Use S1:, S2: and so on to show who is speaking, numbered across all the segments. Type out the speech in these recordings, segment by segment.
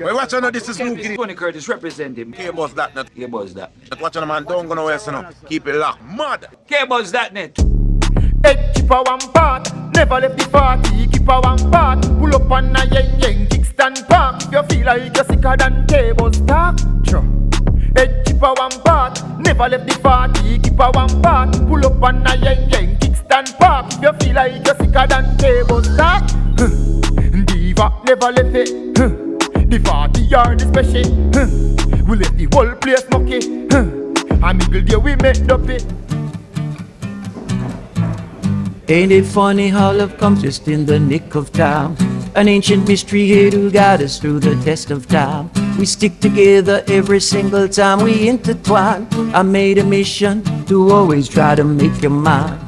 S1: Well, watch out, this is Mookie.
S2: Tony Curtis representing
S1: CAYBUZZ.NET.
S2: CAYBUZZ.NET.
S1: Watch out, man. Don't go nowhere, son. Keep it locked. Mad.
S2: CAYBUZZ.NET.
S3: Head keep a one part, never left the party. Keep a one part, pull up on a yen kickstand park. If you feel like you're sicker than cables talk, sure. Head keep a one part, never left the party. Keep a one part, pull up on a yen kickstand park. If you feel like you're sicker than cables talk, diva never left it. The party yard is special. We left the whole place smoky. And mingle there we make up it.
S4: Ain't it funny how love comes just in the nick of time? An ancient mystery here to guide us through the test of time. We stick together every single time we intertwine. I made a mission to always try to make you mine.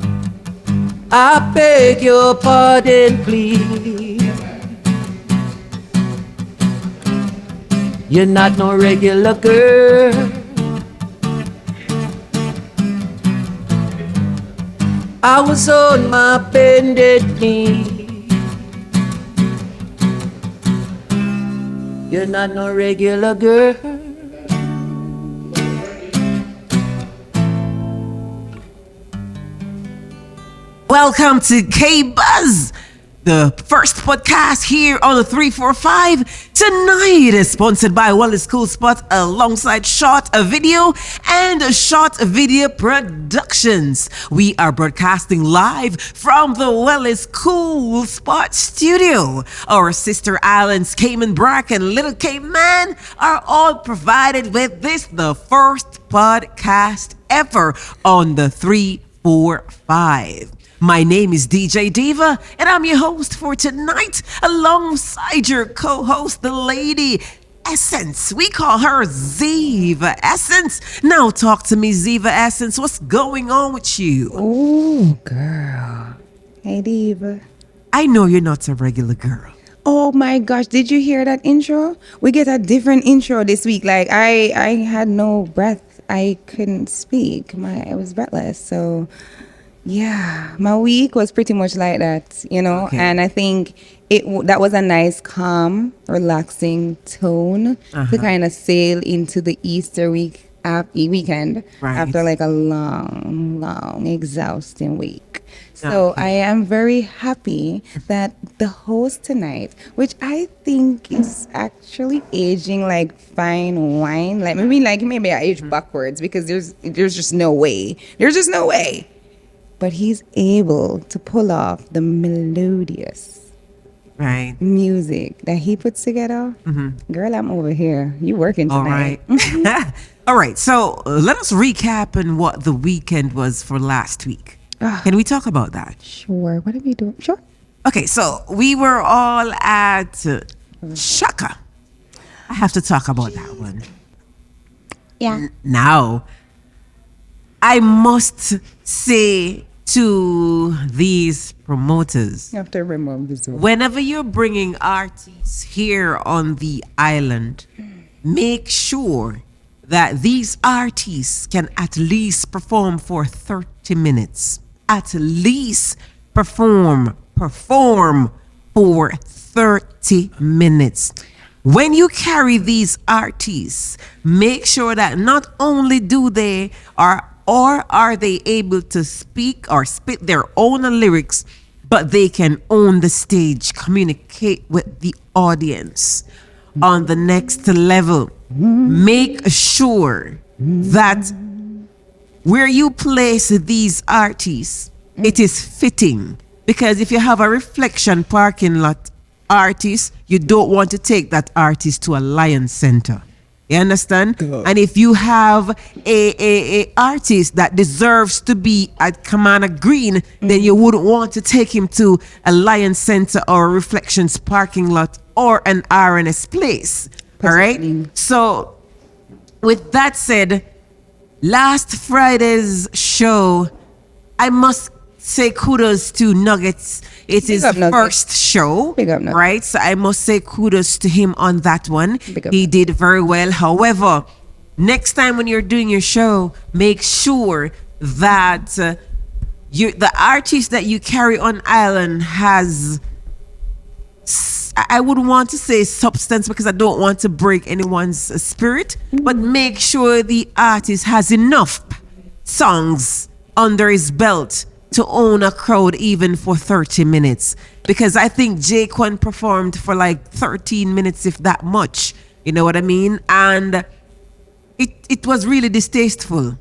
S4: I beg your pardon, please. You're not no regular girl. I was on my bended knee. You're not no regular girl.
S5: Welcome to CAYBUZZ, the first podcast here on the 345. Tonight is sponsored by Wallace Cool Spot alongside Short Video and Short Video Productions. We are broadcasting live from the Wallace Cool Spot studio. Our sister islands, Cayman Brac and Little Cayman, are all provided with this, the first podcast ever on the 345. My name is DJ Diva, and I'm your host for tonight, alongside your co-host, the lady Essence. We call her Ziva Essence. Now talk to me, Ziva Essence. What's going on with you?
S6: Oh, girl. Hey, Diva.
S5: I know you're not a regular girl.
S6: Oh my gosh, did you hear that intro? We get a different intro this week. Like I had no breath. I couldn't speak. I was breathless. So yeah, my week was pretty much like that, you know, okay. And I think that was a nice, calm, relaxing tone to kind of sail into the Easter weekend after like a long, exhausting week. So I am very happy that the host tonight, which I think is actually aging like fine wine, like maybe I age backwards because there's just no way. But he's able to pull off the melodious music that he puts together. Girl, I'm over here. You working tonight.
S5: All right. All right. So let us recap on what the weekend was for last week. Can we talk about that?
S6: Sure. What did we do? Sure.
S5: Okay. So we were all at Chakka. I have to talk about that one.
S6: Yeah.
S5: Now, I must say to these promoters,
S6: you have to remove this one.
S5: Whenever you're bringing artists here on the island, make sure that these artists can at least perform for 30 minutes. At least perform for 30 minutes. When you carry these artists, make sure that not only do they are they able to speak or spit their own lyrics, but they can own the stage, communicate with the audience on the next level. Make sure that where you place these artists, it is fitting. Because if you have a reflection parking lot artist, you don't want to take that artist to a Lion Center. You understand? Good. And if you have a artist that deserves to be at Kamana Green, then you wouldn't want to take him to a Lion Center or a Reflections parking lot or an RNS place. All right? So with that said, last Friday's show, I must say kudos to Nuggets. It is his first show, right? So I must say kudos to him on that one. He did very well. However, next time when you're doing your show, make sure that the artist that you carry on island has I wouldn't want to say substance because I don't want to break anyone's spirit, but make sure the artist has enough songs under his belt to own a crowd even for 30 minutes. Because I think Jaquan performed for like 13 minutes, if that much. You know what I mean? And it was really distasteful.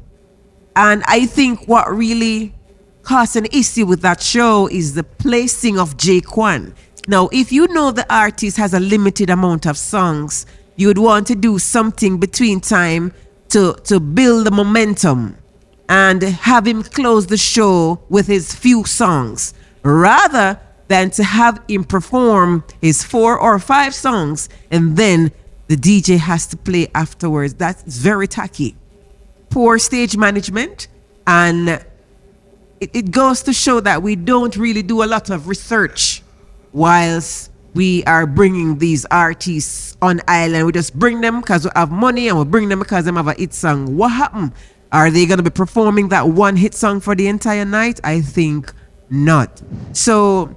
S5: And I think what really caused an issue with that show is the placing of Jaquan. Now, if you know the artist has a limited amount of songs, you would want to do something between time to build the momentum and have him close the show with his few songs, rather than to have him perform his 4 or 5 songs and then the DJ has to play afterwards. That's very tacky. Poor stage management, and it goes to show that we don't really do a lot of research whilst we are bringing these artists on island. We just bring them because we have money, and we bring them because they have a hit song. What happened? Are they going to be performing that one hit song for the entire night? I think not. So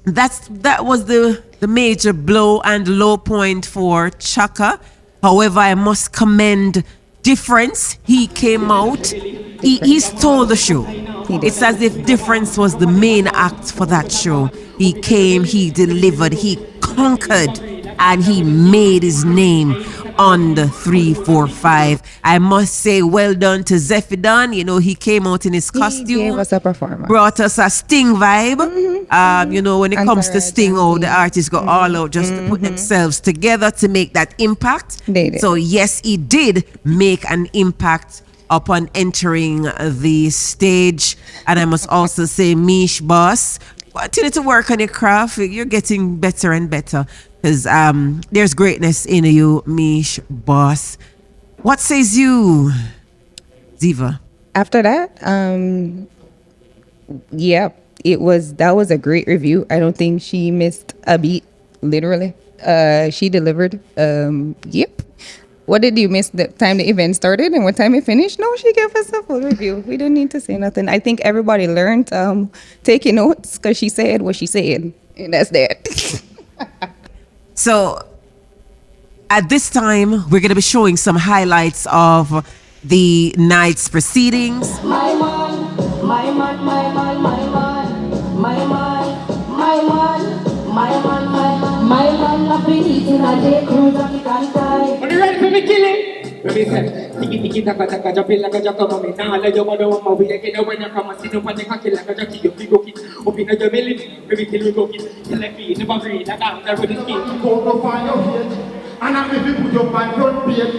S5: that was the major blow and low point for Chakka. However, I must commend Difference. He came out. He stole the show. It's as if Difference was the main act for that show. He came, he delivered, he conquered, and he made his name on the 345. I must say, well done to Zephidon. You know, he came out in his costume.
S6: He gave us a performance.
S5: Brought us a Sting vibe. You know, when it comes to Sting, the artists go all out just to put themselves together to make that impact.
S6: They did.
S5: So yes, he did make an impact upon entering the stage. And I must also say, Mish Boss, continue to work on your craft. You're getting better and better, because there's greatness in you, Mish Boss. What says you, Ziva?
S6: After that, yeah, that was a great review. I don't think she missed a beat, literally. She delivered. Yep. What did you miss? The time the event started and what time it finished? No, she gave us a full review. We didn't need to say nothing. I think everybody learned taking notes, because she said what she said, and that's that.
S5: So at this time, we're going to be showing some highlights of the night's proceedings.
S7: My man, my man, my man, my man, my man, my man, my man, my man, I've been eating a day cruise and can't die.
S8: Are you ready for me killing? Let me say, tiki tiki taka taka, jumping like a jacka, mommy. Now let your mother want my way again. When you come and sit up on the cocky like a jockey, you big go kid. Open your belly, baby, kill we go kid. Tell me, never breathe, like I'm there with the skin.
S3: Go find your page, and I'm if you put your on front page.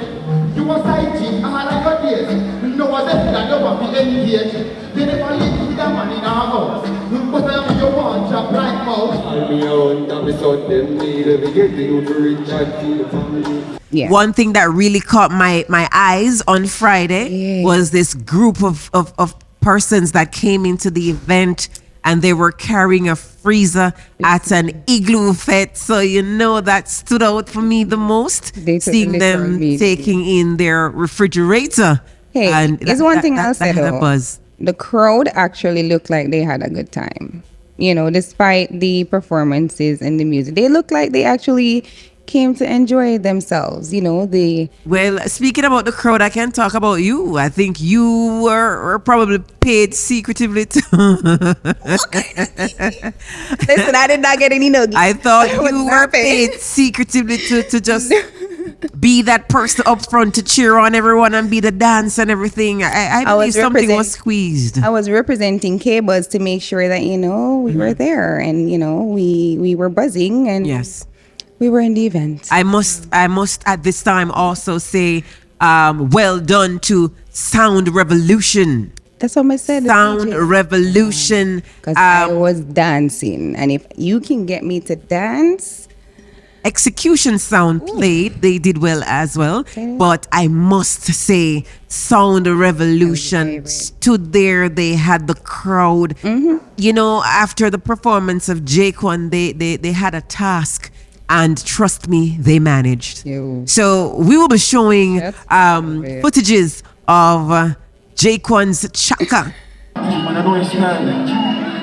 S3: You a side chick, I'm like a days. You know what that you want to engage. They never live with the man in our house. But I'm your one chop right mouth.
S8: I'll be on, I'm son, them need to get you to reach out to the family.
S6: Yeah.
S5: One thing that really caught my eyes on Friday was this group of persons that came into the event, and they were carrying a freezer at an igloo fete. So you know that stood out for me the most, seeing them taking in their refrigerator.
S6: Hey,
S5: and
S6: there's one thing I'll say
S5: had a
S6: though.
S5: buzz.
S6: The crowd actually looked like they had a good time. You know, despite the performances and the music, they looked like they actually came to enjoy themselves. You know,
S5: Well, speaking about the crowd, I can talk about you. I think you were probably paid secretively to...
S6: Listen, I did not get any nuggets.
S5: I thought
S6: I was
S5: you
S6: not
S5: were paid secretively to just be that person up front to cheer on everyone and be the dance and everything. I believe something was squeezed.
S6: I was representing CAYBUZZ to make sure that, you know, we were there, and, you know, we were buzzing, and
S5: Yes.
S6: we were in the event.
S5: I must at this time also say well done to Sound Revolution.
S6: That's what I said.
S5: Sound Revolution.
S6: Because I was dancing, and if you can get me to dance...
S5: Execution Sound played. They did well as well. But I must say, Sound Revolution stood there. They had the crowd. You know, after the performance of Jaquan, they had a task. And trust me, they managed. So we will be showing footages of Jaquan's Chakka.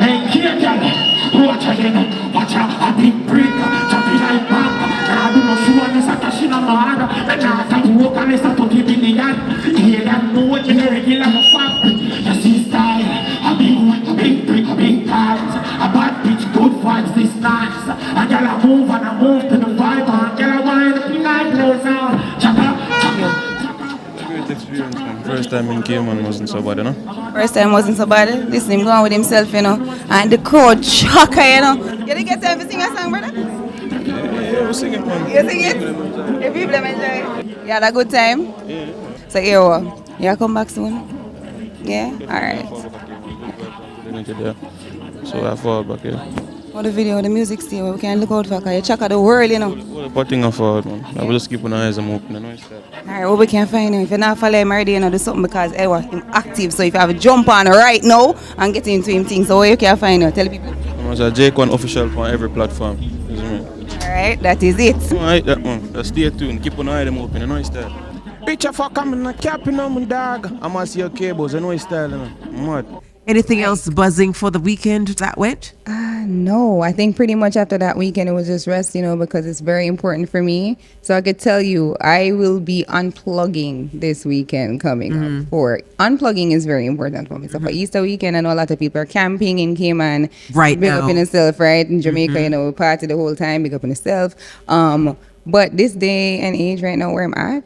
S3: Hey,
S8: watch again. Watch out, a big brick, jumping like bank. Can't do no show unless I cash in a man. The chance to work unless I 30 billion. Alien know what you're regular for fabric. You see style, a big one, a big brick, a big tight. A bad bitch, good vibes, this nice. A girl a move and a move to the vibe. And girl a wine, the night plays out. Chakka, chakka.
S9: Great experience, man. First time in Cayman wasn't so bad, you know?
S6: First time wasn't so bad. Listen, him going with himself, you know. And the crowd Chakka, you know. You didn't get time to sing a song, brother?
S9: Yeah, we'll sing it, man.
S6: You sing it? The people enjoy it. You had a good time?
S9: Yeah.
S6: So here we are. You come back soon? Yeah? Alright.
S9: So I fall back here.
S6: For the video, the music still, we can look out for, because you Chakka the world, you know.
S9: What a potting of forward, man. I will just keep my eyes open, you know?
S6: Alright, what we can find him. If you're not following him already, you know, do something because him active. So if you have a jump on right now and get into him things, so where you can find him? Tell people.
S9: I'm a J1 official on every platform. You see me?
S6: Alright, that is it.
S9: Alright, that man. Just stay tuned. Keep an eye open, you know his style. Picture for coming and capping on my dog. I must see your cables, you know his style, you know? Mad.
S5: Anything else buzzing for the weekend that went?
S6: No, I think pretty much after that weekend it was just rest, you know, because it's very important for me. So I could tell you I will be unplugging this weekend coming up. For unplugging is very important for me. So for Easter weekend, I know a lot of people are camping in Cayman.
S5: Right
S6: big
S5: now.
S6: up in itself, right? In Jamaica, you know, we party the whole time, big up in itself. But this day and age right now where I'm at,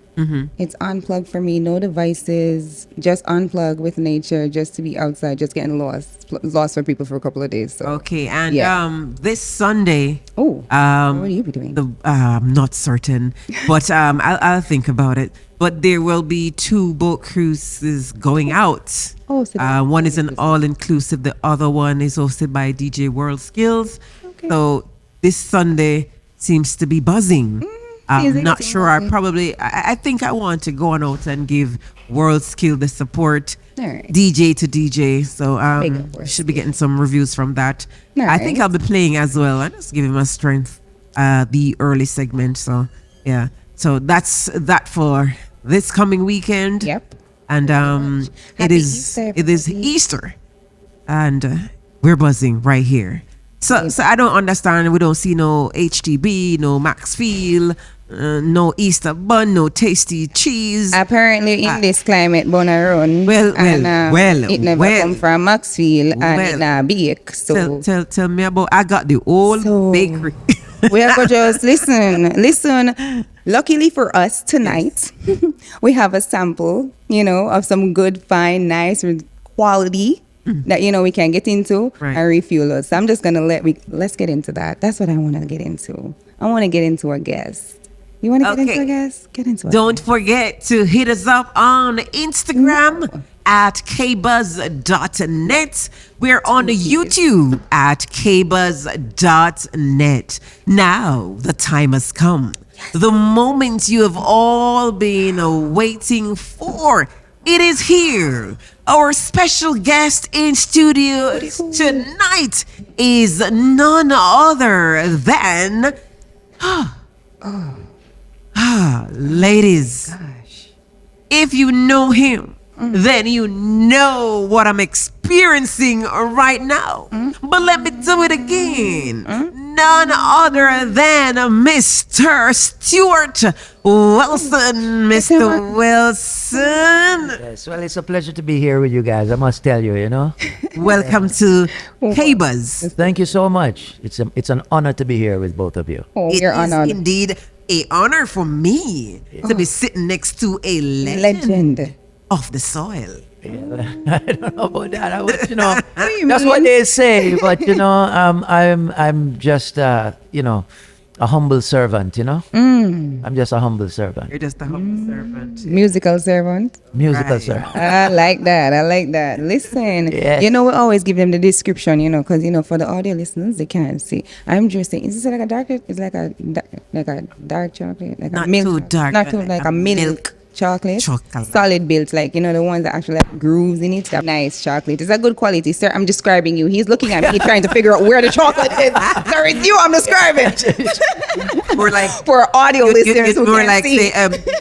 S6: it's unplugged for me. No devices, just unplug with nature, just to be outside, just getting lost for people for a couple of days. So.
S5: Okay, and
S6: Yeah.
S5: this Sunday.
S6: Oh, what will you be doing?
S5: I'm not certain, but I'll think about it. But there will be 2 boat cruises going out.
S6: Oh, so
S5: one is an all-inclusive. The other one is hosted by DJ World Skills.
S6: Okay.
S5: So this Sunday seems to be buzzing. I'm not sure. I think I want to go on out and give World Skill the support.
S6: All right.
S5: DJ to DJ. So
S6: Big up World
S5: should be getting some reviews from that. I think
S6: Nice.
S5: I'll be playing as well. I just give him a strength. The early segment. So yeah. So that's that for this coming weekend.
S6: Yep.
S5: And it
S6: Happy
S5: is
S6: Easter,
S5: Easter, and we're buzzing right here. So I don't understand. We don't see no HTB, no Maxfield, no Easter bun, no tasty cheese.
S6: Apparently, in this climate, Bona run.
S5: Well,
S6: it never come from Maxfield and it not bake. So
S5: Tell me about. I got the old bakery.
S6: we are going to just listen. Luckily for us tonight, we have a sample, you know, of some good, fine, nice quality that, you know, we can get into and refuel us. So I'm just gonna let's get into that. That's what I want to get into. I want to get into our guest. You want to get into our guest? Get into it.
S5: Don't forget to hit us up on Instagram at CAYBUZZ.NET. We're on YouTube at CAYBUZZ.NET. Now the time has come. The moment you have all been waiting for. It is here. Our special guest in studio tonight is none other than ladies.
S6: Gosh.
S5: If you know him, then you know what I'm experiencing right now. But let me do it again. None other than Mr. Stuart Wilson. Mr. Wilson.
S4: Yes, well, it's a pleasure to be here with you guys. I must tell you, you know.
S5: Welcome to CAYBUZZ.
S4: Thank you so much. It's an honor to be here with both of you.
S6: Oh,
S5: It
S6: you're
S5: is
S6: honored.
S5: indeed a honor for me to be sitting next to a legend of the soil.
S4: I don't know about that. You know, that's what they say. But you know, I'm just you know, a humble servant. You know, I'm just a humble servant.
S5: You're just a humble servant.
S6: Musical servant.
S4: Musical servant.
S6: I like that. Listen,
S4: Yes.
S6: you know, we always give them the description, you know, because, you know, for the audio listeners, they can't see. I'm just saying, is this like a dark, it's like a dark chocolate, like
S5: Not
S6: a milk,
S5: too dark,
S6: not too
S5: but
S6: like
S5: a
S6: a milk chocolate.
S5: Chocolate.
S6: Solid built, like, you know, the ones that actually have grooves in it. Nice chocolate. It's a good quality, sir. I'm describing you. He's looking at me trying to figure out where the chocolate is. Sir, it's you I'm describing.
S5: More like
S6: For audio listeners who
S5: more
S6: can't
S5: like
S6: see.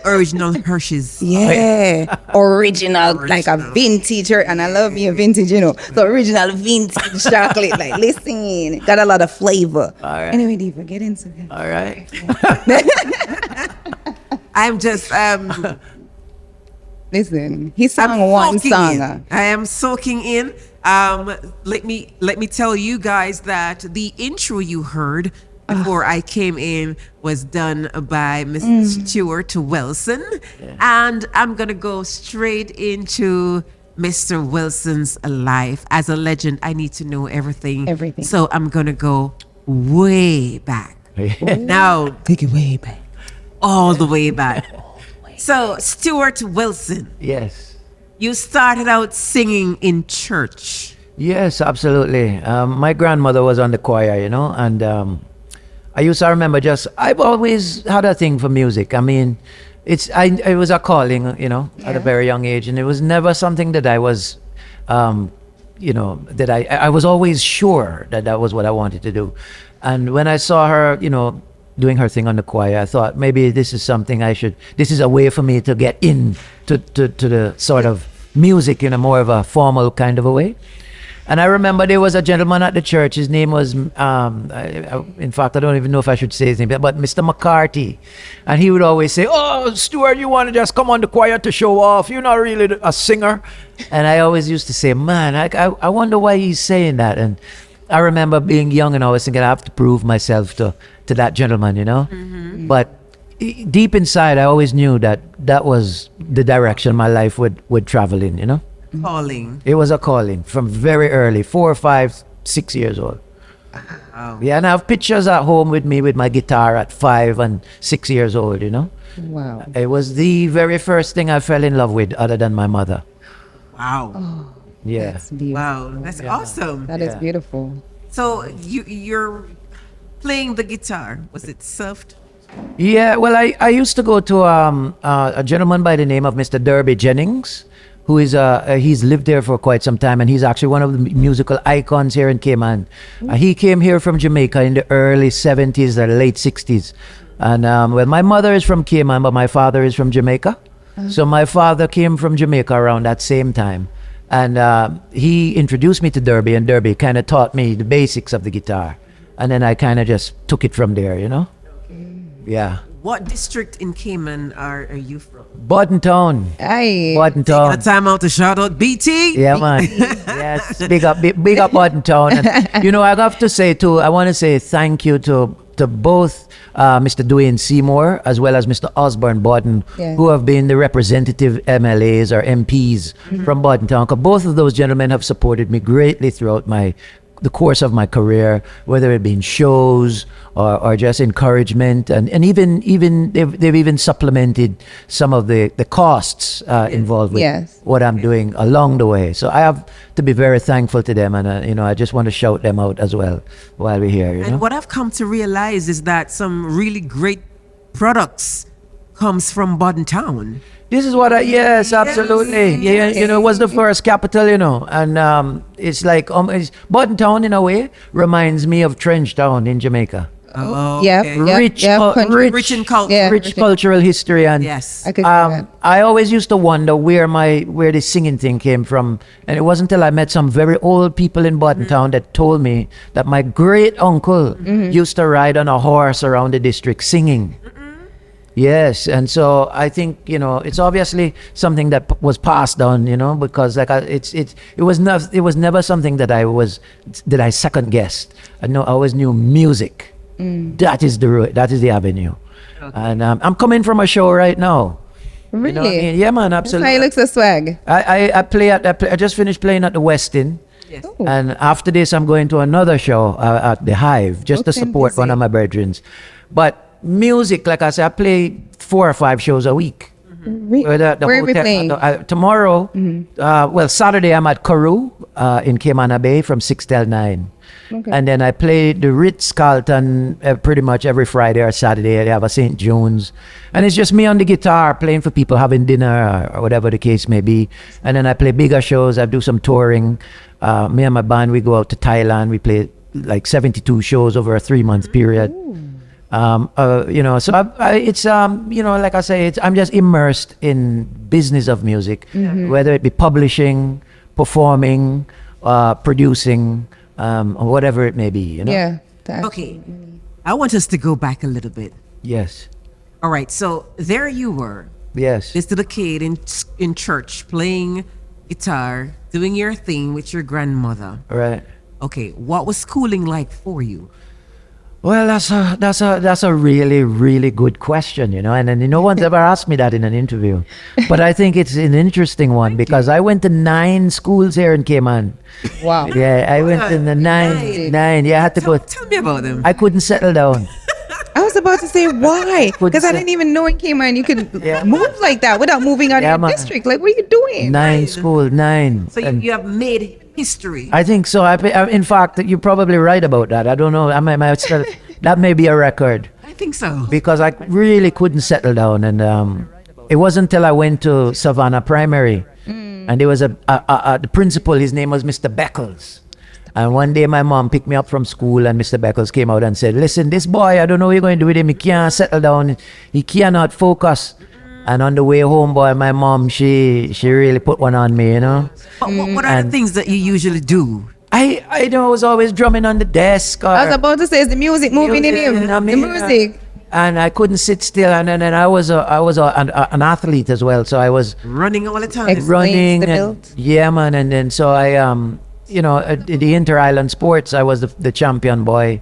S5: original Hershey's.
S6: Yeah, original, like a vintage, and I love me a vintage, you know. So original vintage chocolate, like listen, got a lot of flavor.
S4: All right.
S6: Anyway, Diva, get into it.
S4: All right.
S5: I'm just
S6: Listen, he sang
S5: I'm
S6: one
S5: soaking
S6: song.
S5: in. I am soaking in. Let me tell you guys that the intro you heard before I came in was done by Mr. Stuart Wilson, and I'm gonna go straight into Mr. Wilson's life. As a legend, I need to know everything.
S6: Everything.
S5: So I'm gonna go way back. Now,
S6: Take it way back.
S5: all the way back. So, Stuart Wilson,
S4: Yes.
S5: you started out singing in church.
S4: Yes, absolutely. My grandmother was on the choir, you know, and I used to remember I've always had a thing for music. I mean, it was a calling, you know, at a very young age, and it was never something that I was, you know, that I was always sure that was what I wanted to do. And when I saw her, you know, doing her thing on the choir, I thought maybe this is something this is a way for me to get in to the sort of music in a more of a formal kind of a way. And I remember there was a gentleman at the church. His name was, in fact, I don't even know if I should say his name, but Mr. McCarthy. And he would always say, "Oh, Stuart, you want to just come on the choir to show off? You're not really a singer." And I always used to say, man, I wonder why he's saying that. And I remember being young and always thinking I have to prove myself to that gentleman, you know. But deep inside, I always knew that was the direction my life would travel in, you know.
S5: Calling.
S4: It was a calling from very early, 4, 5, 6 years old.
S5: Wow.
S4: Yeah, and I have pictures at home with me with my guitar at 5 and 6 years old, you know.
S6: Wow.
S4: It was the very first thing I fell in love with other than my mother.
S5: Wow.
S4: Yeah.
S6: That's beautiful.
S5: Wow. That's awesome.
S6: That is beautiful.
S5: So you're playing the guitar. Was it soft?
S4: Yeah, well, I used to go to a gentleman by the name of Mr. Derby Jennings, who is he's lived there for quite some time, and he's actually one of the musical icons here in Cayman. He came here from Jamaica in the early 70s or late 60s. And well, my mother is from Cayman, but my father is from Jamaica. So my father came from Jamaica around that same time. And he introduced me to Derby, and Derby kind of taught me the basics of the guitar. And then I kind of just took it from there, you know? Yeah.
S5: What district in Cayman are you from?
S4: Bodden Town.
S6: Aye.
S4: Bodden
S5: Taking
S4: Town.
S5: the time out to shout out BT.
S4: Yeah, man. Yes, big up Bodden Town. And, you know, I have to say too, I want to say thank you to both Mr. Dwayne Seymour as well as Mr. Osborne Bodden, who have been the representative MLAs or MPs from Bodden Town. 'Cause both of those gentlemen have supported me greatly throughout the course of my career, whether it be in shows or just encouragement, and even they've even supplemented some of the costs involved with what I'm doing along the way. So I have to be very thankful to them, and you know, I just want to shout them out as well while we're here. You know?
S5: And what I've come to realize is that some really great products comes from Bodden Town.
S4: This is what yes, absolutely. Yeah, you know, it was the first capital, you know, and it's like Bodden Town in a way reminds me of Trench Town in Jamaica.
S5: Oh,
S6: okay.
S4: Rich
S5: in culture.
S6: Yeah,
S4: rich cultural history, and
S5: yes,
S6: I could see that.
S4: I always used to wonder where the singing thing came from, and it wasn't until I met some very old people in Bodden Town that told me that my great uncle used to ride on a horse around the district singing. Yes, and so I think, you know, it's obviously something that was passed on, you know, because like it was never something that I second guessed. I always knew music. That is the avenue. Okay. And I'm coming from a show right now.
S6: Really?
S4: You know what I mean? Yeah, man, absolutely.
S6: That's how you look so swag.
S4: I just finished playing at the Westin.
S5: Yes.
S4: And after this, I'm going to another show at the Hive just to support one of my brethren. But music, like I said, I play 4 or 5 shows a week.
S6: Where are we
S4: hotel-
S6: playing?
S4: tomorrow, well, Saturday I'm at Karoo in Cayman Bay from 6 till 9.
S6: Okay.
S4: And then I play the Ritz-Carlton pretty much every Friday or Saturday. They have a St. John's. And it's just me on the guitar playing for people having dinner or whatever the case may be. And then I play bigger shows. I do some touring. Me and my band, we go out to Thailand. We play like 72 shows over a 3-month period. So it's like I say, I'm just immersed in business of music, whether it be publishing, performing, producing, or whatever it may be.
S6: Yeah.
S5: Okay. I want us to go back a little bit.
S4: Yes.
S5: All right. So there you were,
S4: Yes.
S5: this little kid in church playing guitar, doing your thing with your grandmother.
S4: Right.
S5: Okay. What was schooling like for you?
S4: Well, that's a really, really good question, and no one's ever asked me that in an interview. But I think it's an interesting one because I went to 9 schools here in Cayman.
S6: Wow.
S4: Yeah, I went to the 9. Yeah, I had to go.
S5: Tell me about them.
S4: I couldn't settle down.
S6: I was about to say why, because I didn't even know in Cayman you could move like that without moving out of your
S4: man.
S6: district. Like, what are you doing?
S4: 9 school, 9.
S5: So you have made history.
S4: I think so. In fact, you're probably right about that. I don't know. That may be a record
S5: I think so.
S4: because I really couldn't settle down, and it wasn't until I went to Savannah Primary, and there was the principal. His name was Mr. Beckles. And one day my mom picked me up from school and Mr. Beckles came out and said, listen, this boy, I don't know what you're going to do with him. He can't settle down. He cannot focus. And on the way home, boy, my mom, she really put one on me,
S5: But what are the things that you usually do?
S4: I was always drumming on the desk.
S6: I was about to say, is the music moving in him? The music.
S4: And I couldn't sit still. And then I was an athlete as well. So I was
S5: Running all the time.
S4: running.
S6: the
S4: and-
S6: build.
S4: yeah, man. And then so I, at the inter-island sports, I was the champion boy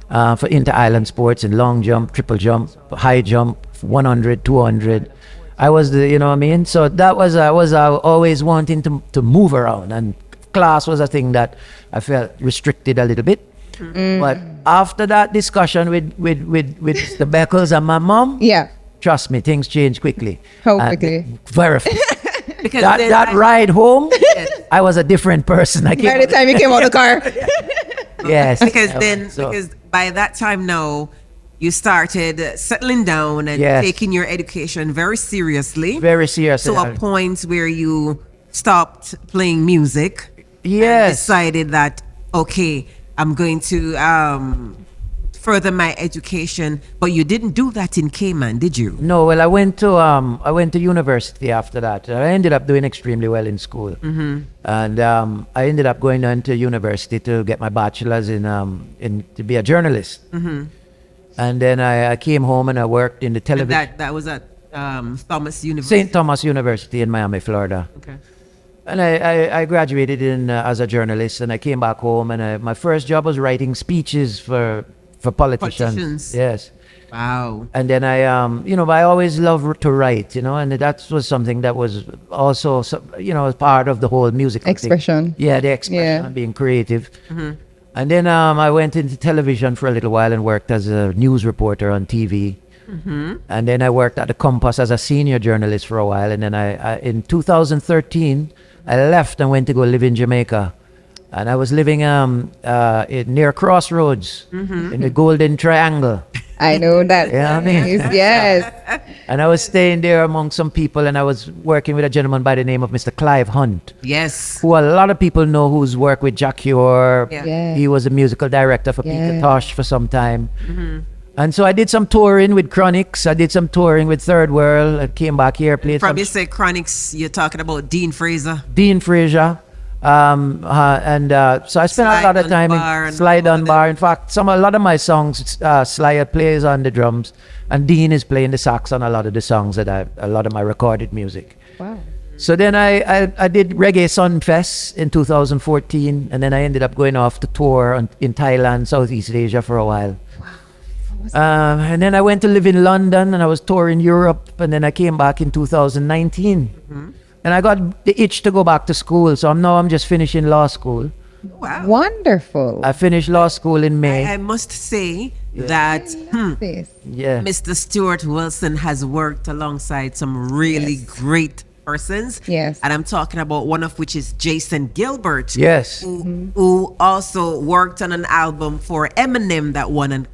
S4: for inter-island sports in long jump, triple jump, high jump, 100, 200. I was So that was I was always wanting to move around, and class was a thing that I felt restricted a little bit. But after that discussion with the Beckles and my mom,
S6: Yeah.
S4: trust me, things changed quickly.
S6: How
S4: And
S6: quickly?
S4: Very fast.
S5: Because
S4: that ride home, I was a different person. I
S6: By
S4: came,
S6: the time you came out of the car.
S4: yes.
S5: Because by that time now, you started settling down and
S4: Yes.
S5: taking your education very seriously.
S4: very serious.
S5: To a point where you stopped playing music.
S4: Yes.
S5: Decided that, okay, I'm going to further my education. But you didn't do that in Cayman, did you?
S4: No, well, I went to university after that. I ended up doing extremely well in school, and I ended up going on to university to get my bachelor's in to be a journalist. And then I came home and I worked in the
S5: And
S4: television.
S5: that was at Thomas University.
S4: St. Thomas University in Miami, Florida.
S5: Okay.
S4: And I graduated as a journalist, and I came back home, and my first job was writing speeches for politicians. Yes.
S5: Wow.
S4: And then I always loved to write, and that was something that was also, part of the whole music thing.
S6: Expression.
S4: Yeah, the expression,
S6: Yeah.
S4: being creative. And then I went into television for a little while and worked as a news reporter on TV. And then I worked at the Compass as a senior journalist for a while. And then I in 2013, I left and went to go live in Jamaica. And I was living near Crossroads in the Golden Triangle.
S6: I know that.
S4: Yeah, I mean.
S6: Yes.
S4: And I was staying there among some people, and I was working with a gentleman by the name of Mr. Clive Hunt,
S5: Yes.
S4: who a lot of people know, who's worked with Jack Hure.
S5: Yeah.
S6: Yeah.
S4: He was a musical director for Peter
S6: Yeah.
S4: Tosh for some time. And so I did some touring with Chronics. I did some touring with Third World. I came back here, played some
S5: Probably say Chronics, you're talking about Dean Fraser.
S4: Dean Fraser. So I spent a lot of time in Slide on Bar. In fact, a lot of my songs, Sly plays on the drums, and Dean is playing the sax on a lot of the songs a lot of my recorded music.
S6: Wow.
S4: So then I did Reggae Sunfest in 2014, and then I ended up going off to tour in Thailand, Southeast Asia for a while. And then I went to live in London, and I was touring Europe, and then I came back in 2019. And I got the itch to go back to school, so I'm just finishing law school.
S5: Wow.
S6: Wonderful.
S4: I finished law school in May.
S5: I must say that
S6: This.
S4: Yeah.
S5: Mr. Stuart Wilson has worked alongside some really great persons.
S6: Yes.
S5: And I'm talking about one of which is Jason Gilbert.
S4: Yes.
S5: Who also worked on an album for Eminem that won a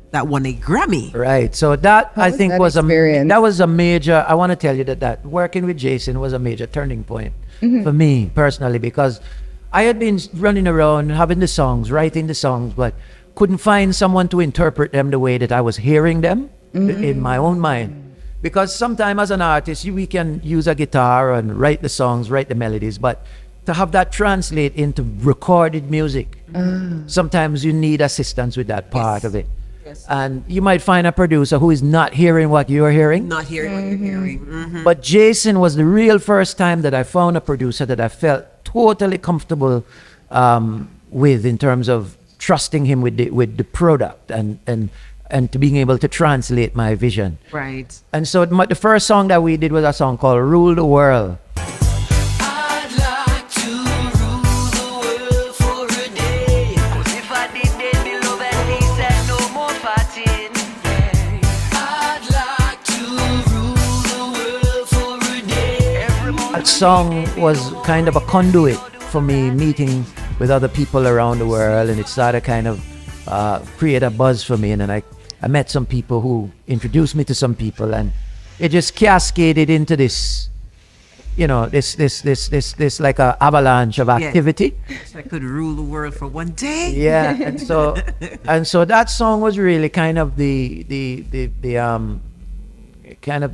S5: Grammy.
S4: Right. So that I
S6: was
S4: think
S6: that
S4: was
S6: experience?
S4: that was a major. I want to tell you that working with Jason was a major turning point for me personally, because I had been running around having the songs, writing the songs, but couldn't find someone to interpret them the way that I was hearing them in my own mind. Because sometimes as an artist, we can use a guitar and write the songs, write the melodies, but to have that translate into recorded music, sometimes you need assistance with that part of it.
S5: Yes.
S4: And you might find a producer who is not hearing what you're hearing.
S5: Not hearing what you're hearing.
S4: But Jason was the real first time that I found a producer that I felt totally comfortable with, in terms of trusting him with the product and to being able to translate my vision.
S5: Right.
S4: And so the first song that we did was a song called Rule the World.
S10: I'd like to rule the world for a day. 'Cause if I did, there'd be love and peace and no more fighting. I'd like to rule the world for a day.
S4: That song was kind of a conduit for me meeting with other people around the world, and it started kind of create a buzz for me. And then I met some people who introduced me to some people, and it just cascaded into this, this like a avalanche of activity.
S5: So I could rule the world for one day.
S4: Yeah, and so that song was really kind of the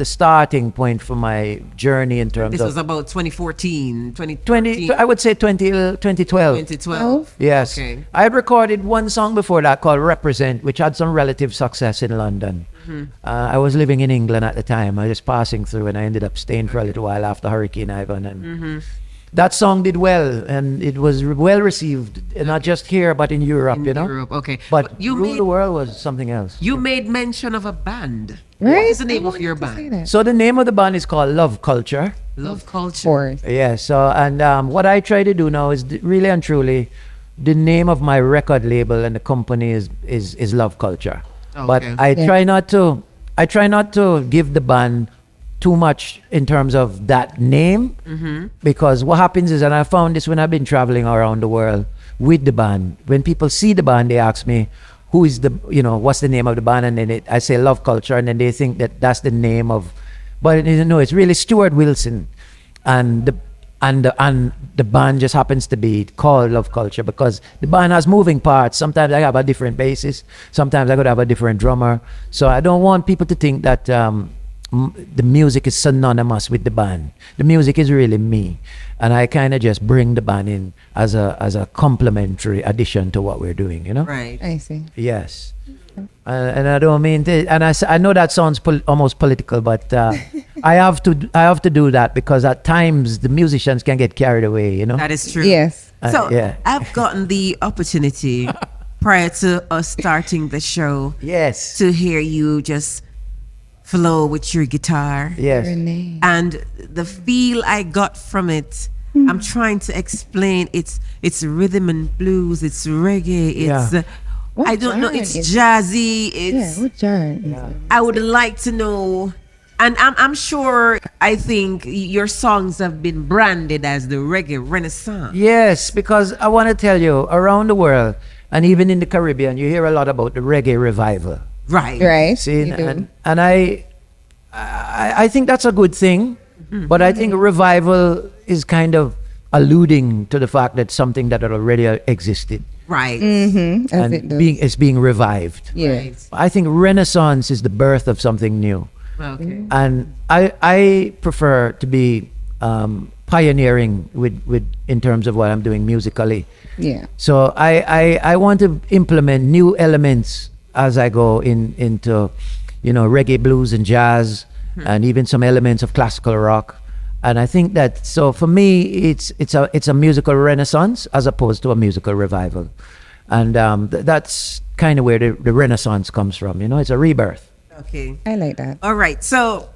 S4: starting point for my journey in terms
S5: This
S4: of
S5: was about 2014,
S4: 20, I would say 2012.
S5: 2012.
S4: Yes.
S5: Okay.
S4: I had recorded one song before that called Represent, which had some relative success in London. I was living in England at the time. I was just passing through, and I ended up staying for a little while after Hurricane Ivan. And that song did well, and it was well received, not just here, but in Europe,
S5: Europe, okay.
S4: But
S5: you
S4: Rule the World was something else.
S5: You made mention of a band.
S6: Right?
S5: What is the name
S6: I
S5: of your
S6: wanted to say
S5: band?
S6: that.
S4: So the name of the band is called Love Culture.
S5: Love Culture.
S6: Course.
S4: Yeah, so, and what I try to do now is really and truly, the name of my record label and the company is Love Culture. But
S5: Okay.
S4: I try not to give the band too much in terms of that name, because what happens is, and I found this when I've been traveling around the world with the band, when people see the band, they ask me, who is what's the name of the band? And then I say Love Culture, and then they think that that's the name of, but no, it's really Stuart Wilson, and the band just happens to be called Love Culture because the band has moving parts. Sometimes I have a different bassist, sometimes I could have a different drummer. So I don't want people to think that the music is synonymous with the band. The music is really me, and I kind of just bring the band in as a complementary addition to what we're doing.
S5: Right.
S6: I see.
S4: Yes. And I don't mean to, and I know that sounds almost political, but I have to do that because at times the musicians can get carried away.
S5: That is true.
S6: Yes.
S5: So
S4: yeah.
S5: I've gotten the opportunity prior to us starting the show
S4: Yes.
S5: to hear you just flow with your guitar.
S4: Yes.
S6: Renee.
S5: And the feel I got from it, I'm trying to explain. It's rhythm and blues. It's reggae. It's
S4: Yeah.
S6: What
S5: I don't know.
S6: genre
S5: It's
S6: is it?
S5: jazzy.
S6: Yeah,
S5: It's.
S6: what genre?
S5: I would like to know, and I'm sure. I think your songs have been branded as the reggae renaissance.
S4: Yes, because I want to tell you, around the world and even in the Caribbean, you hear a lot about the reggae revival.
S5: Right.
S6: Right.
S4: See,
S6: you do.
S4: and I think that's a good thing, but I think revival is kind of alluding to the fact that something that had already existed
S5: Right.
S6: As
S4: and
S6: it does.
S4: is being revived.
S6: Yeah.
S5: Right.
S4: I think Renaissance is the birth of something new,
S5: Okay.
S4: and I prefer to be pioneering with in terms of what I'm doing musically.
S6: Yeah.
S4: So I want to implement new elements as I go into reggae, blues, and jazz, and even some elements of classical rock. And I think that, so for me, it's a musical renaissance as opposed to a musical revival, and that's kind of where the renaissance comes from. It's a rebirth.
S5: Okay.
S6: I like that.
S5: All right. So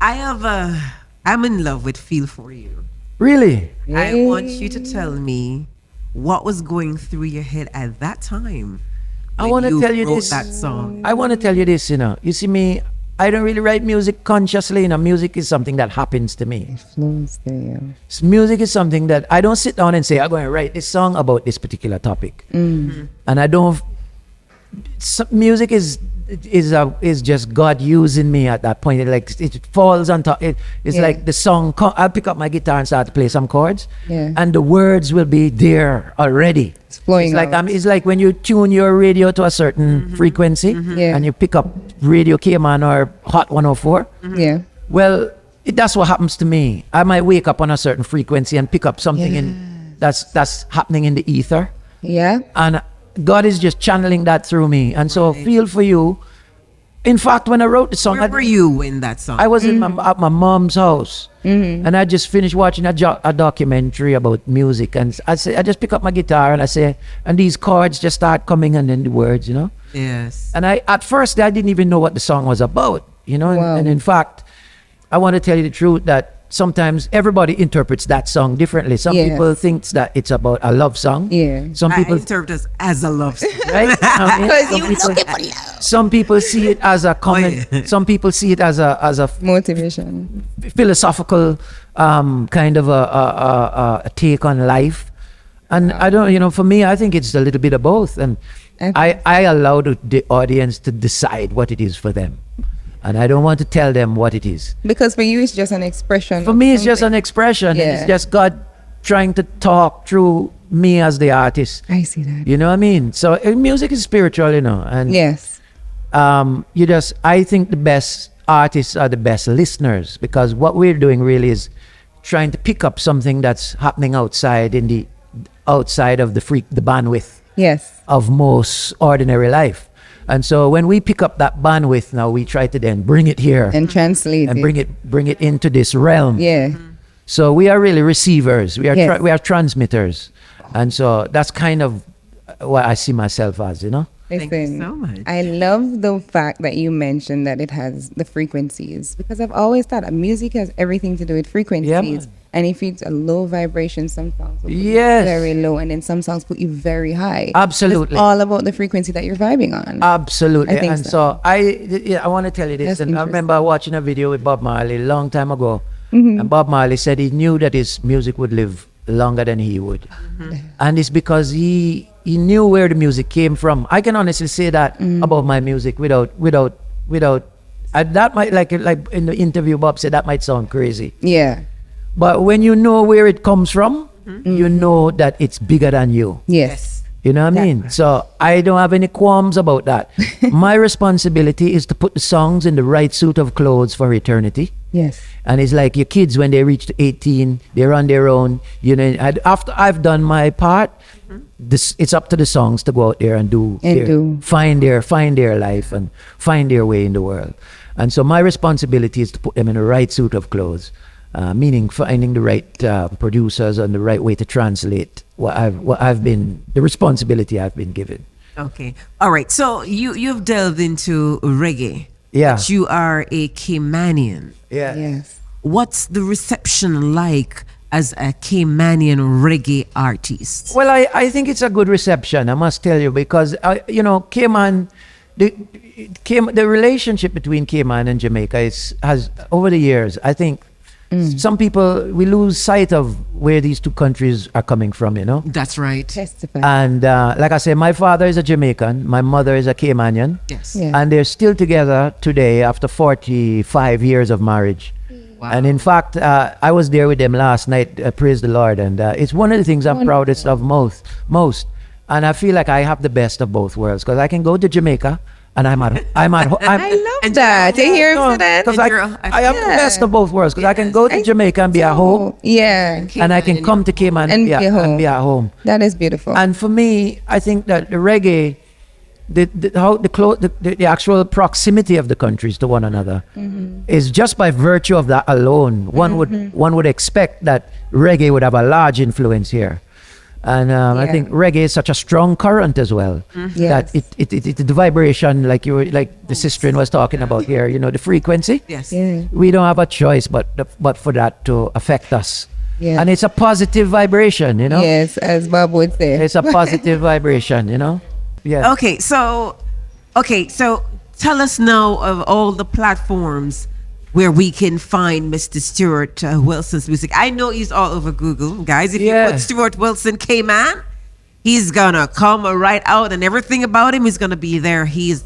S5: I'm in love with Feel For You.
S4: Really?
S5: I want you to tell me what was going through your head at that time?
S4: I
S5: when
S4: want to tell you
S5: wrote
S4: this.
S5: that song.
S4: I want to tell you this, You see me, I don't really write music consciously, Music is something that happens to me.
S6: It flows through you.
S4: Music is something that I don't sit down and say, I'm going to write this song about this particular topic. And I don't. Music is just God using me at that point. It falls on top. It's like the song. I'll pick up my guitar and start to play some chords, and the words will be there already.
S6: It's flowing.
S4: It's like when you tune your radio to a certain frequency, and you pick up Radio Cayman or Hot 104.
S6: Yeah.
S4: Well, that's what happens to me. I might wake up on a certain frequency and pick up something that's happening in the ether.
S6: Yeah.
S4: And God is just channeling that through me. And so feel for you. In fact, when I wrote the song,
S5: Where were you in that song?
S4: I was at my mom's house, and I just finished watching a documentary about music. And I just pick up my guitar and I say, and these chords just start coming, and then the words,
S5: Yes.
S4: And at first I didn't even know what the song was about,
S6: Wow.
S4: And in fact, I want to tell you the truth that sometimes everybody interprets that song differently. Some
S6: Yes.
S4: people think that it's about a love song.
S6: Yeah.
S4: Some
S5: I
S4: people,
S5: interpret it as a love song.
S4: right? Some people see it as a comment. Some people see it as a
S6: Motivation.
S4: philosophical kind of a take on life. And I don't, for me, I think it's a little bit of both. And I allow the audience to decide what it is for them. And I don't want to tell them what it is.
S6: Because for you, it's just an expression.
S4: For me, it's just an expression.
S6: Yeah.
S4: It's just God trying to talk through me as the artist.
S6: I see that.
S4: You know what I mean? So music is spiritual, And
S6: Yes.
S4: I think the best artists are the best listeners, because what we're doing really is trying to pick up something that's happening outside of the bandwidth
S6: Yes.
S4: of most ordinary life. And so when we pick up that bandwidth now, we try to then bring it here
S6: And translate
S4: and
S6: it.
S4: bring it into this realm.
S6: Yeah.
S4: So we are really receivers. We are
S6: Yes.
S4: we are transmitters. And so that's kind of what I see myself as,
S5: Thank you so much.
S6: I love the fact that you mentioned that it has the frequencies, because I've always thought that music has everything to do with frequencies.
S4: Yeah, man.
S6: And if it's a low vibration, some songs will put
S4: Yes.
S6: you very low, and then some songs put you very high.
S4: Absolutely.
S6: It's all about the frequency that you're vibing on.
S4: Absolutely.
S6: I think
S4: And
S6: so.
S4: so I want to tell you this.
S6: That's
S4: And I
S6: interesting.
S4: remember watching a video with Bob Marley a long time ago.
S6: Mm-hmm.
S4: And Bob Marley said he knew that his music would live longer than he would. And it's because he knew where the music came from. I can honestly say that about my music without that might, like in the interview Bob said, that might sound crazy.
S6: Yeah.
S4: But when you know where it comes from, you know that it's bigger than you.
S6: Yes.
S4: You know what I mean? So I don't have any qualms about that. My responsibility is to put the songs in the right suit of clothes for eternity.
S6: Yes.
S4: And it's like your kids, when they reach 18, they're on their own. After I've done my part, it's up to the songs to go out there and find their life and find their way in the world. And so my responsibility is to put them in the right suit of clothes. Meaning finding the right producers and the right way to translate the responsibility I've been given.
S5: Okay. All right. So you've delved into reggae.
S4: Yeah.
S5: But you are a Caymanian.
S4: Yeah.
S6: Yes.
S5: What's the reception like as a Caymanian reggae artist?
S4: Well, I think it's a good reception, I must tell you, because Cayman, the relationship between Cayman and Jamaica has over the years, I think. Some people, we lose sight of where these two countries are coming from,
S5: That's right.
S6: Testify.
S4: And like I said, my father is a Jamaican, my mother is a Caymanian.
S5: Yes.
S6: Yeah.
S4: And they're still together today after 45 years of marriage.
S5: Wow.
S4: And in fact, I was there with them last night, praise the Lord. And it's one of the things I'm proudest of most. And I feel like I have the best of both worlds, because I can go to Jamaica and I'm at
S6: I love that. To hear him say that.
S4: Because I have the best of both worlds, because I can go to Jamaica and be at home,
S6: Yeah.
S4: and I can come to Cayman and be at home.
S6: That is beautiful.
S4: And for me, I think that the reggae, the actual proximity of the countries to one another is just by virtue of that alone. One would expect that reggae would have a large influence here. And I think reggae is such a strong current as well, that the vibration, like the sister was talking about here, the frequency.
S5: Yes.
S6: Yeah.
S4: We don't have a choice but for that to affect us.
S6: Yeah.
S4: And it's a positive vibration, you know?
S6: Yes, as Bob would say.
S4: It's a positive vibration, you know? Yeah.
S5: Okay, so tell us now of all the platforms where we can find Mr. Stuart Wilson's music. I know he's all over Google, guys. If you put Stuart Wilson Cayman, he's gonna come right out, and everything about him is gonna be there. He's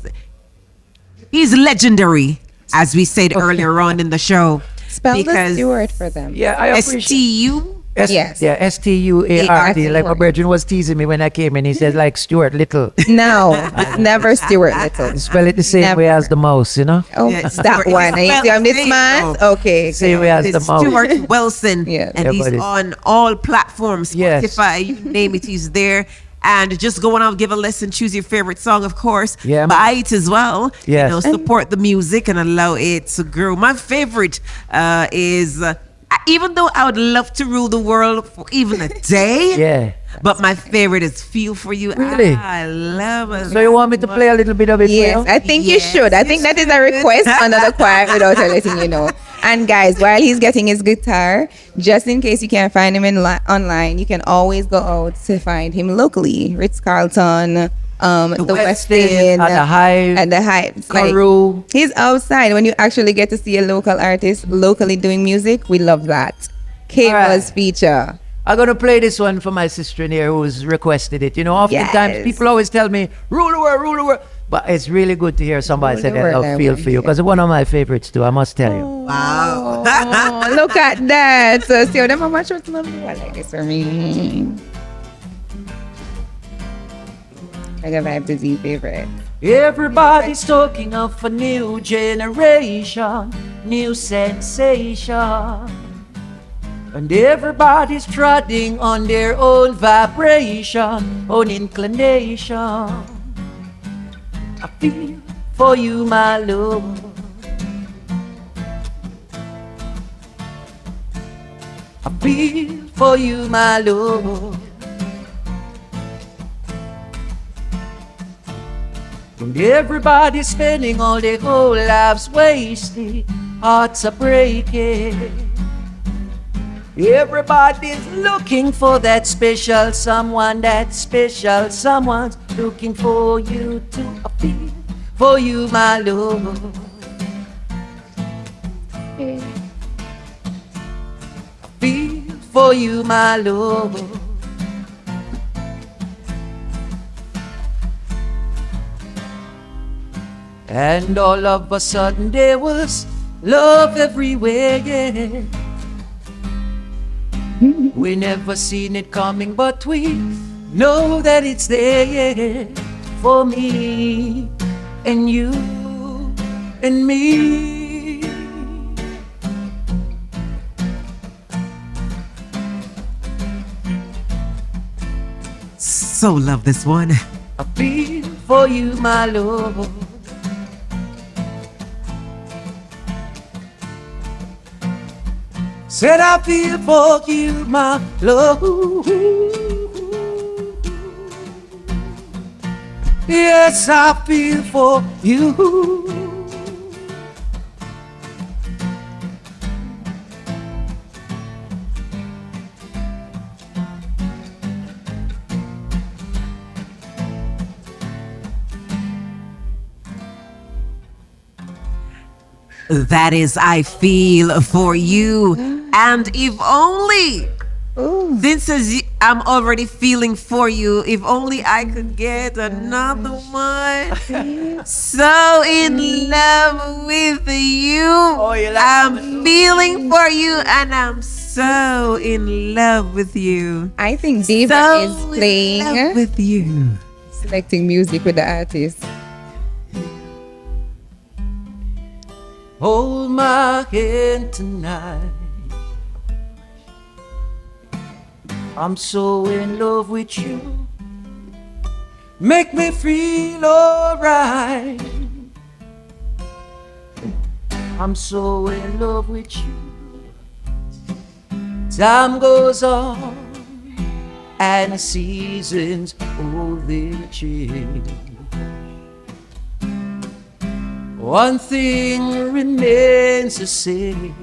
S5: legendary, as we said earlier on in the show.
S6: Spell the Stuart for them.
S4: Yeah, I appreciate
S5: STU.
S6: Yes.
S4: Yeah, STUART. Like my brethren was teasing me when I came in. He said like Stuart Little.
S6: No, it's never Stuart Little.
S4: Spell it the same way as the mouse, you know?
S6: Oh, that one. And you see I'm this man? Okay.
S4: Same way as the mouse.
S5: Stuart Wilson.
S6: Yeah.
S5: And he's on all platforms. Spotify, you name it, he's there. And just go on out, give a listen, choose your favorite song, of course.
S4: Yeah.
S5: Buy it as well.
S4: Yes.
S5: You know, support the music and allow it to grow. My favorite is, even though I would love to rule the world for even a day, but my favorite is Feel For You.
S4: Really?
S5: I love it.
S4: So you want me to play a little bit of it
S6: Yes,
S4: for you?
S6: I think you should. I think that is a request under the choir without her letting you know. And guys, while he's getting his guitar, just in case you can't find him online, you can always go out to find him locally. Ritz-Carlton, the West End,
S4: and the Hive,
S6: Like, he's outside. When you actually get to see a local artist locally doing music, we love that. CAYBUZZ feature.
S4: I'm going to play this one for my sister in here who's requested it. You know, oftentimes people always tell me, rule the world, rule the world. But it's really good to hear somebody say that I feel for you. Because it's one of my favorites too, I must tell you.
S5: Wow.
S6: Oh, look at that. So, see, them how much was like this for me. I got vibe to Z favorite.
S4: Everybody's talking of a new generation, new sensation. And everybody's treading on their own vibration, own inclination. I feel for you, my love. I feel for you, my love. And everybody's spending all their whole lives wasted, hearts are breaking. Everybody's looking for that special someone's looking for you too. I feel for you, my love. I feel for you, my love. And all of a sudden there was love everywhere, yeah. We never seen it coming, but we know that it's there, yeah. For me and you and me.
S5: So love this one.
S4: I feel for you, my love. Said I feel for you, my love. Yes, I feel for you.
S5: That is I Feel For You. And if only, since I'm already feeling for you, if only I could get another one. So in love with you. I'm feeling for you and I'm so in love with you.
S6: I think Diva is playing
S5: in love with you.
S6: Selecting music with the artist.
S4: Hold my hand tonight. I'm so in love with you. Make me feel alright. I'm so in love with you. Time goes on and the seasons, oh, they change. One thing remains the same.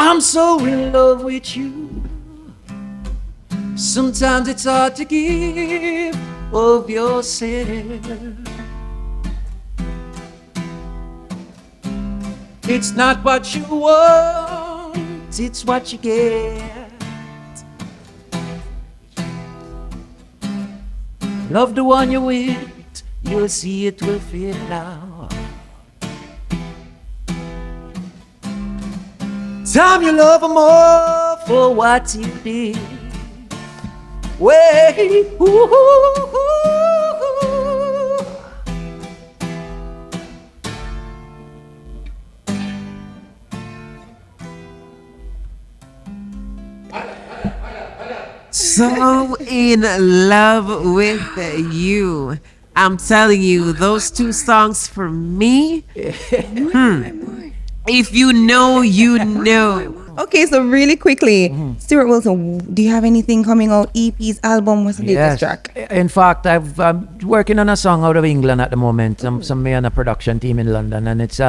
S4: I'm so in love with you. Sometimes it's hard to give of yourself. It's not what you want, it's what you get. Love the one you're with, you'll see it will fit now. Time you love her more for what you did. Wait, ooh.
S5: So in love with you. I'm telling you, those two songs for me. If you know, you know.
S6: Okay, so really quickly, Stuart Wilson, do you have anything coming out? EPs, album? What's the latest track?
S4: In fact, I'm working on a song out of England at the moment. Some me and a production team in London, and it's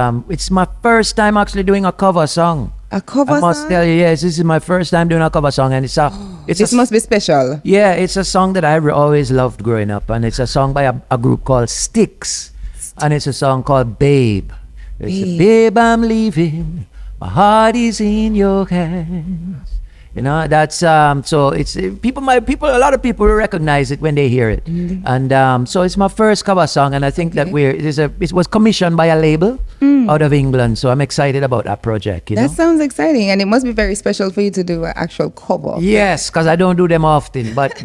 S4: my first time actually doing a cover song.
S6: A cover
S4: I must
S6: song?
S4: tell you, yes, this is my first time doing a cover song, and
S6: This must be special.
S4: Yeah, it's a song that I always loved growing up, and it's a song by a group called Styx, and it's a song called Babe. It's Babe, I'm leaving. My heart is in your hands. You know, that's so it's a lot of people recognize it when they hear it. And so it's my first cover song, and I think that it was commissioned by a label out of England, so I'm excited about that project.
S6: That sounds exciting, and it must be very special for you to do an actual cover.
S4: Yes, because I don't do them often, but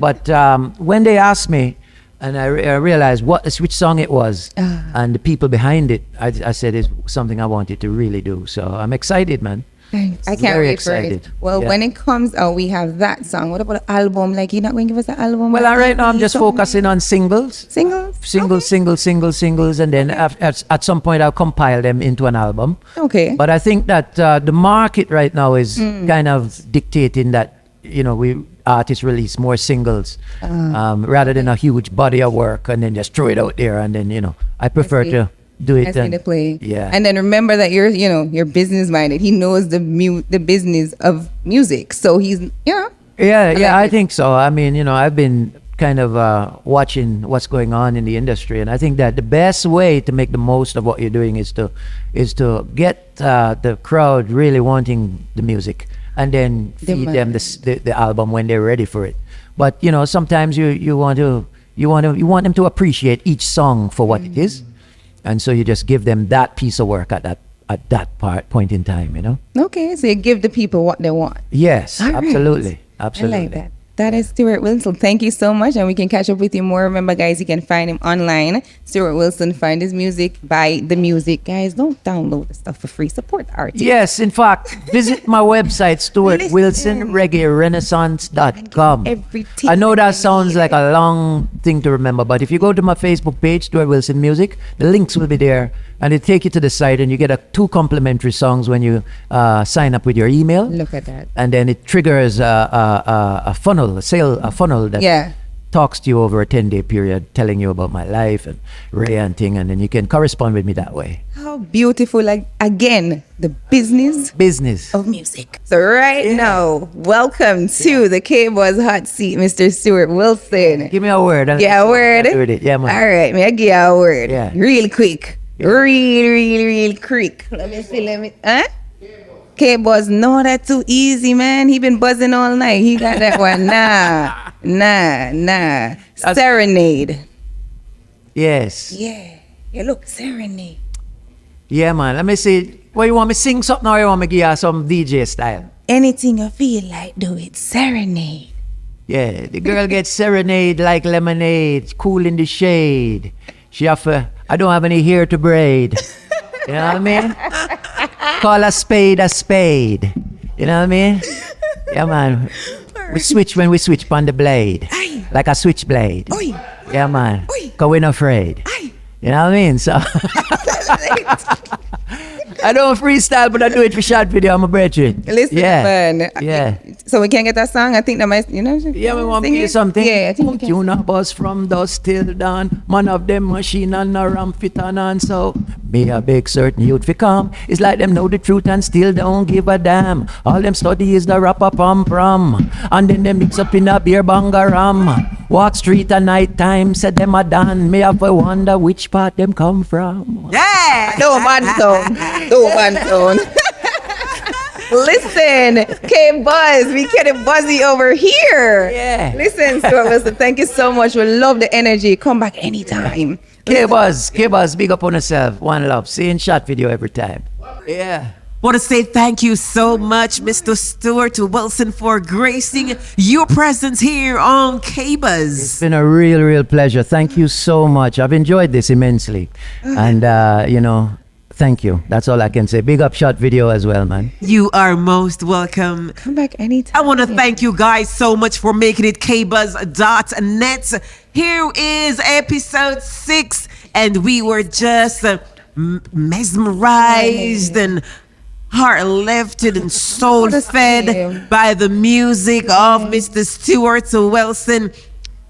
S4: when they asked me, and I realized which song it was, and the people behind it, I said it's something I wanted to really do. So I'm excited, man.
S6: Thanks. I can't wait for it. Well, when it comes out, we have that song. What about the album? Like, you're not going to give us the album?
S4: Well, right now I'm just focusing on singles. Singles, and then at some point I'll compile them into an album.
S6: Okay.
S4: But I think that the market right now is kind of dictating that, artists release more singles rather than a huge body of work and then just throw it out there, and then I prefer to do it.
S6: To play.
S4: Yeah.
S6: And then remember that you're business minded. He knows the business of music, so he's
S4: I think so. I mean, I've been kind of watching what's going on in the industry, and I think that the best way to make the most of what you're doing is to get the crowd really wanting the music, and then feed them the album when they're ready for it. But sometimes you want them to appreciate each song for what it is, and so you just give them that piece of work at that point in time.
S6: Okay, so you give the people what they want.
S4: Yes,
S6: All right.
S4: absolutely.
S6: I like that. That is Stuart Wilson. Thank you so much, and we can catch up with you more. Remember, guys, you can find him online. Stuart Wilson. Find his music, buy the music. Guys, don't download the stuff for free. Support the artist.
S4: Yes, in fact, visit my website, StuartWilsonReggaeRenaissance.com. I know that sounds like a long thing to remember, but if you go to my Facebook page, Stuart Wilson Music, the links will be there, and it take you to the site, and you get 2 complimentary songs when you sign up with your email.
S6: Look at that.
S4: And then it triggers a funnel that talks to you over a 10-day period, telling you about my life and ranting, and then you can correspond with me that way.
S6: How beautiful. Like, again, the business of music. So now, welcome to the CAYBUZZ hot seat, Mr. Stuart Wilson.
S4: Give me a word.
S6: Yeah, a word.
S4: Yeah, man.
S6: All right, may I give you a word?
S4: Yeah.
S6: Real quick. Real quick. Let me see. CAYBUZZ, no, that's too easy, man. He been buzzing all night. He got that one. Nah. Serenade.
S4: Yes.
S6: Yeah, look, serenade.
S4: Yeah, man. Let me see. What, you want me to sing something, or you want me to give you some DJ style?
S6: Anything you feel like, do it. Serenade.
S4: Yeah, the girl gets serenade like lemonade, cool in the shade. She offer, I don't have any hair to braid. You know what I mean? Call a spade a spade. You know what I mean? Yeah, man. We switch when we switch on the blade.
S6: Aye.
S4: Like a switchblade.
S6: Oi.
S4: Yeah, man.
S6: Oi.
S4: Cause we're not afraid.
S6: Aye.
S4: You know what I mean? So I don't freestyle, but I do it for short video. I'm a brethren.
S6: Listen, man.
S4: Yeah.
S6: So we can't get that song. I think that might,
S4: Yeah, we want to hear something.
S6: Yeah, I think we can.
S4: You know, buzz from dusk till dawn. Man of them machine and a ram fit on. So Me a big certain youth fi come. It's like them know the truth and still don't give a damn. All them study is the rapper pom prom. And then them mix up in a beer bangaram. Walk street at night time, said them a done. Me have to wonder which part them come from.
S5: Yeah.
S6: No man sound. No man sound. Listen, CAYBUZZ, we getting buzzy over here.
S4: Yeah.
S6: Listen, Stuart Wilson, thank you so much. We love the energy. Come back anytime.
S4: CAYBUZZ, big up on yourself. One love. Seeing shot video every time. Yeah.
S5: Want to say thank you so much, Mr. Stuart Wilson, for gracing your presence here on CAYBUZZ.
S4: It's been a real pleasure. Thank you so much. I've enjoyed this immensely. And, thank you. That's all I can say. Big up shot video as well, man.
S5: You are most welcome.
S6: Come back anytime.
S5: I want to thank you guys so much for making it CAYBUZZ.NET. Here is episode 6, and we were just mesmerized and heart-lifted and soul-fed by the music of Mr. Stuart Wilson.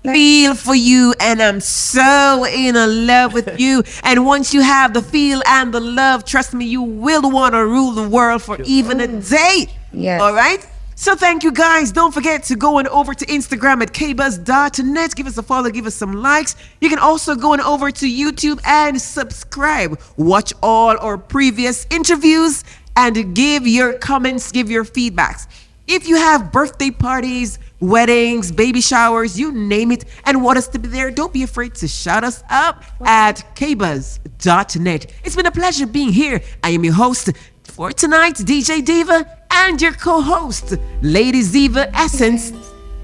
S5: Feel for you, and I'm so in love with you. And once you have the feel and the love, trust me, you will want to rule the world for even a day.
S6: Yes.
S5: All right? So thank you guys. Don't forget to go on over to Instagram at CAYBUZZ.NET. Give us a follow, give us some likes. You can also go on over to YouTube and subscribe. Watch all our previous interviews and give your comments, give your feedbacks. If you have birthday parties, weddings, baby showers, you name it, and want us to be there, don't be afraid to shout us up at CAYBUZZ.NET. It's been a pleasure being here. I am your host for tonight, DJ Diva, and your co-host, Lady Ziva Essence.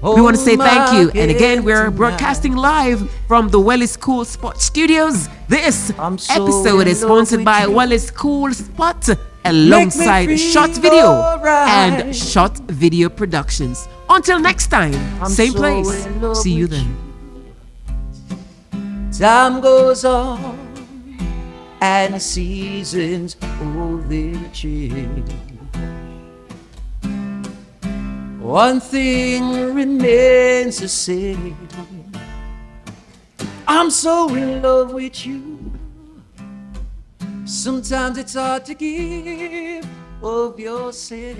S5: We want to say thank you. And again, we're broadcasting live from the Wellis Cool Spot Studios. This episode is sponsored by Wellis Cool Spot alongside Shot Video and Shot Video Productions. Until next time, same place. See you then.
S4: Time goes on and seasons they change. One thing remains the same. I'm so in love with you. Sometimes it's hard to give of yourself.